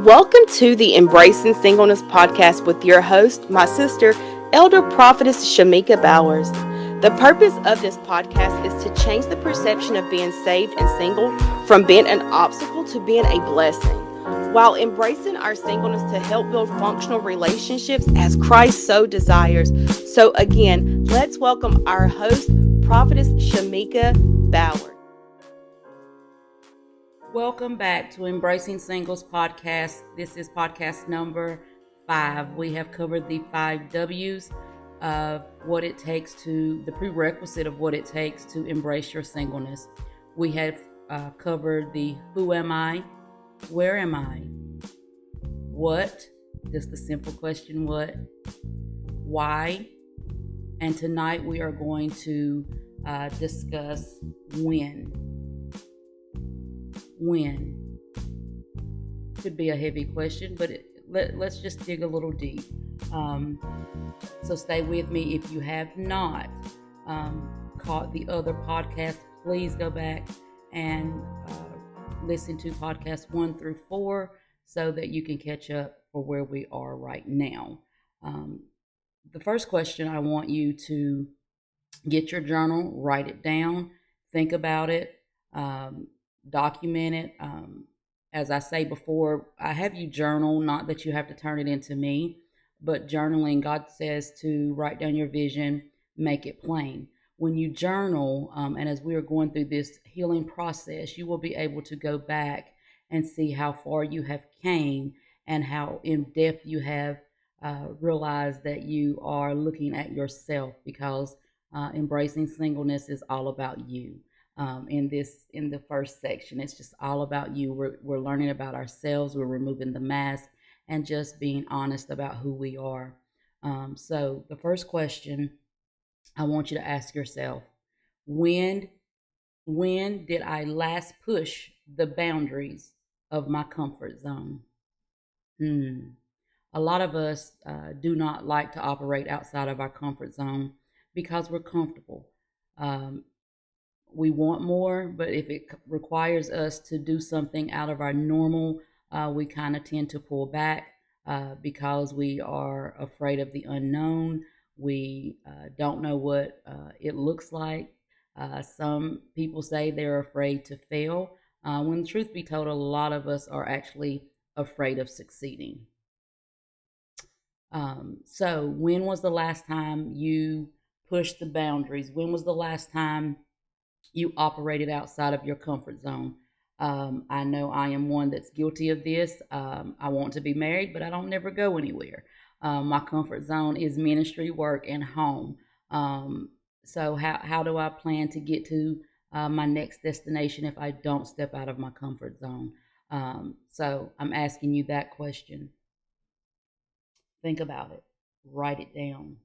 Welcome to the Embracing Singleness podcast with your host, my sister, Elder Prophetess Shimika Bowers. The purpose of this podcast is to change the perception of being saved and single from being an obstacle to being a blessing, while embracing our singleness to help build functional relationships as Christ so desires. So again, let's welcome our host, Prophetess Shimika Bowers. Welcome back to Embracing Singles podcast. This is podcast number 5. We have covered the 5 W's of what it takes the prerequisite of what it takes to embrace your singleness. We have covered the who am I, where am I, what, just the simple question what, why, and tonight we are going to discuss when. When could be a heavy question, but let's just dig a little deep. So stay with me. If you have not caught the other podcast, please go back and listen to podcasts 1 through 4 so that you can catch up for where we are right now. The first question, I want you to get your journal, write it down, think about it. Document it. As I say before, I have you journal, not that you have to turn it into me, but journaling, God says to write down your vision, make it plain. When you journal, and as we are going through this healing process, you will be able to go back and see how far you have came and how in depth you have realized that you are looking at yourself, because embracing singleness is all about you. In the first section, it's just all about you. We're learning about ourselves. We're removing the mask and just being honest about who we are. So the first question I want you to ask yourself: when did I last push the boundaries of my comfort zone? A lot of us do not like to operate outside of our comfort zone because we're comfortable. We want more, but if it requires us to do something out of our normal, we kind of tend to pull back because we are afraid of the unknown. We don't know what it looks like. Some people say they're afraid to fail. When the truth be told, a lot of us are actually afraid of succeeding. So when was the last time you pushed the boundaries? When was the last time you operated outside of your comfort zone? I know I am one that's guilty of this. I want to be married, but I don't never go anywhere. My comfort zone is ministry, work, and home. So how do I plan to get to my next destination if I don't step out of my comfort zone? So I'm asking you that question. Think about it. Write it down.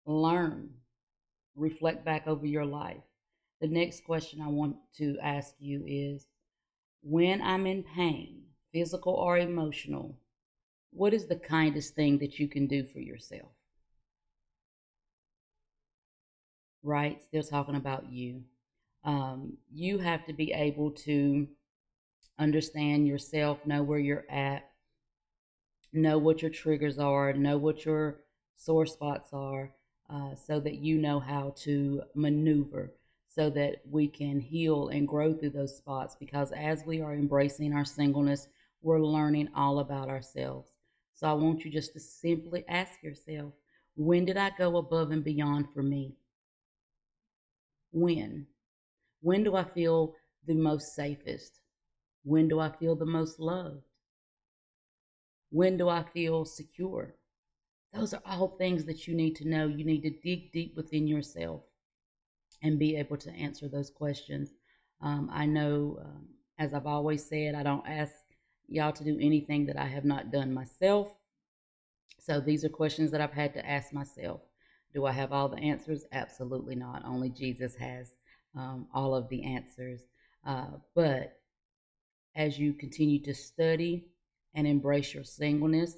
Learn. Reflect back over your life. The next question I want to ask you is, when I'm in pain, physical or emotional, what is the kindest thing that you can do for yourself? Right? Still talking about you. You have to be able to understand yourself, know where you're at, know what your triggers are, know what your sore spots are, so that you know how to maneuver, so that we can heal and grow through those spots. Because as we are embracing our singleness, we're learning all about ourselves. So I want you just to simply ask yourself, when did I go above and beyond for me? When? When do I feel the most safest? When do I feel the most loved? When do I feel secure? Those are all things that you need to know. You need to dig deep within yourself and be able to answer those questions. I know, as I've always said, I don't ask y'all to do anything that I have not done myself. So these are questions that I've had to ask myself. Do I have all the answers? Absolutely not. Only Jesus has all of the answers. But as you continue to study and embrace your singleness,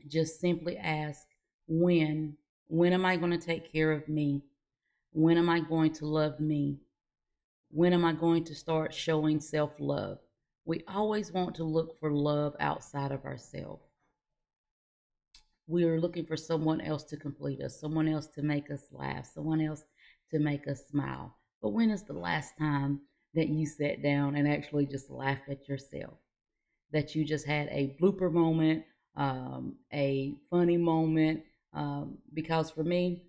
just simply ask, when am I going to take care of me? When am I going to love me? When am I going to start showing self-love? We always want to look for love outside of ourselves. We are looking for someone else to complete us, someone else to make us laugh, someone else to make us smile. But when is the last time that you sat down and actually just laughed at yourself? That you just had a blooper moment, a funny moment? Because for me,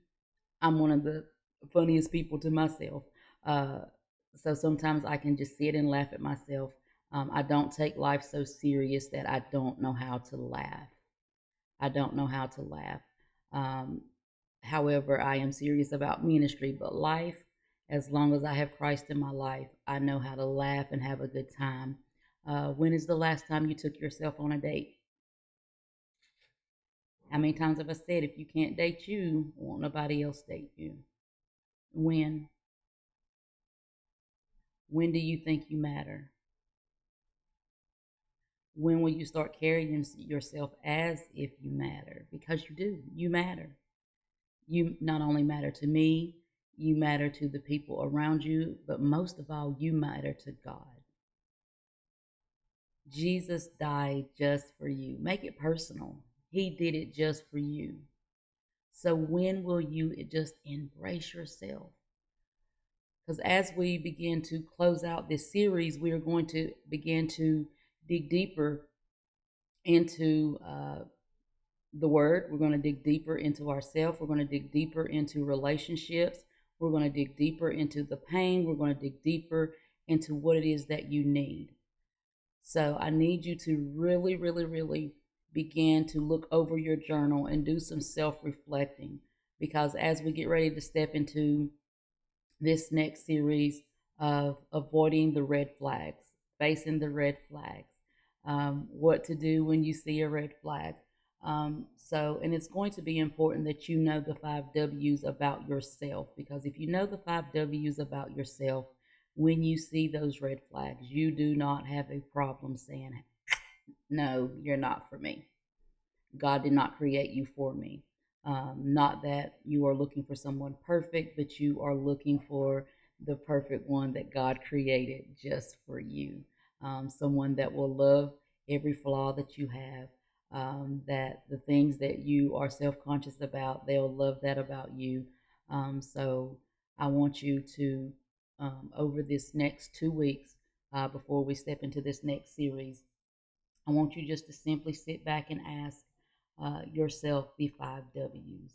I'm one of the funniest people to myself. Uh, so sometimes I can just sit and laugh at myself. I don't take life so serious that I don't know how to laugh. I don't know how to laugh. Um, However, I am serious about ministry, but life, as long as I have Christ in my life, I know how to laugh and have a good time. When is the last time you took yourself on a date? How many times have I said, if you can't date you, won't nobody else date you? When? When do you think you matter? When will you start carrying yourself as if you matter? Because you do. You matter. You not only matter to me, you matter to the people around you, but most of all, you matter to God. Jesus died just for you. Make it personal. He did it just for you. So when will you just embrace yourself? Because as we begin to close out this series, we are going to begin to dig deeper into the word. We're going to dig deeper into ourselves. We're going to dig deeper into relationships. We're going to dig deeper into the pain. We're going to dig deeper into what it is that you need. So I need you to really, really, really begin to look over your journal and do some self-reflecting, because as we get ready to step into this next series of avoiding the red flags, facing the red flags, what to do when you see a red flag. And it's going to be important that you know the 5 W's about yourself, because if you know the 5 W's about yourself, when you see those red flags, you do not have a problem saying, no, you're not for me. God did not create you for me. Not that you are looking for someone perfect, but you are looking for the perfect one that God created just for you. Someone that will love every flaw that you have, that the things that you are self conscious about, they'll love that about you. So I want you to, over this next 2 weeks, before we step into this next series, I want you just to simply sit back and ask yourself the 5 W's.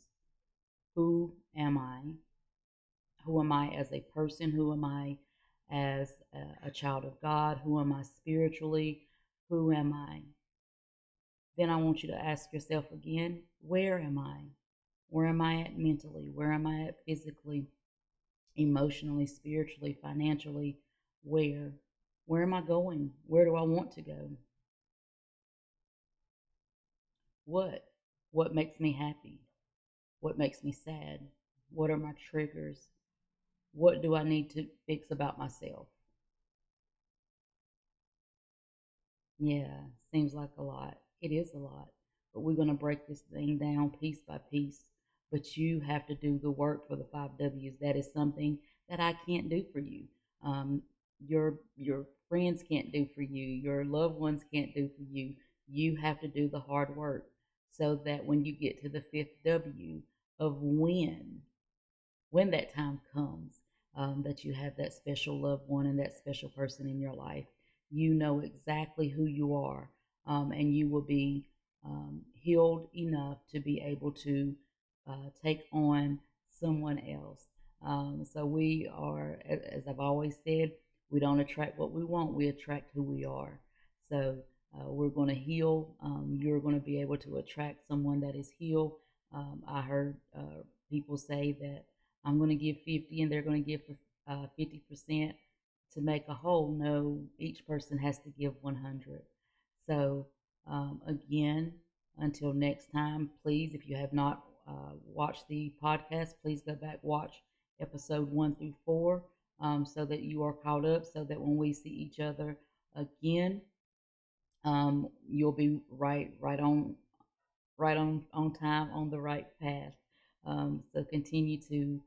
Who am I? Who am I as a person? Who am I as a child of God? Who am I spiritually? Who am I? Then I want you to ask yourself again, where am I? Where am I at mentally? Where am I at physically, emotionally, spiritually, financially? Where? Where am I going? Where do I want to go? What? What makes me happy? What makes me sad? What are my triggers? What do I need to fix about myself? Yeah, seems like a lot. It is a lot. But we're going to break this thing down piece by piece. But you have to do the work for the 5 W's. That is something that I can't do for you. Um, your friends can't do for you. Your loved ones can't do for you. You have to do the hard work so that when you get to the 5th W of when that time comes, that you have that special loved one and that special person in your life, you know exactly who you are, and you will be healed enough to be able to take on someone else. So we are, as I've always said, we don't attract what we want, we attract who we are. So we're going to heal. You're going to be able to attract someone that is healed. I heard people say that I'm going to give 50 and they're going to give 50% to make a whole. No, each person has to give 100. So, again, until next time, please, if you have not watched the podcast, please go back, watch episode 1 through 4, so that you are caught up, so that when we see each other again, you'll be right on time, on the right path. So continue to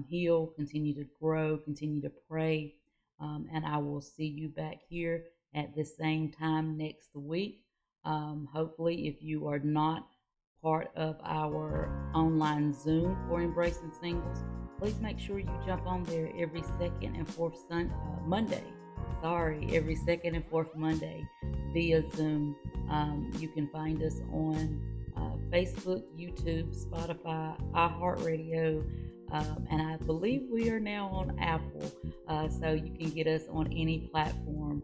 heal, continue to grow, continue to pray, and I will see you back here at the same time next week. Hopefully, if you are not part of our online Zoom for Embracing Singles, please make sure you jump on there every second and fourth Monday. Every second and fourth Monday via Zoom. You can find us on Facebook, YouTube, Spotify, iHeartRadio, and I believe we are now on Apple, so you can get us on any platform.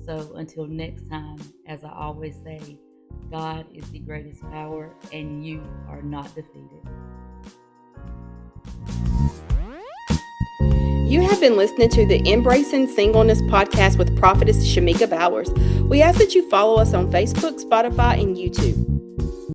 So until next time, as I always say, God is the greatest power, and you are not defeated. You have been listening to the Embracing Singleness podcast with Prophetess Shimika Bowers. We ask that you follow us on Facebook, Spotify, and YouTube.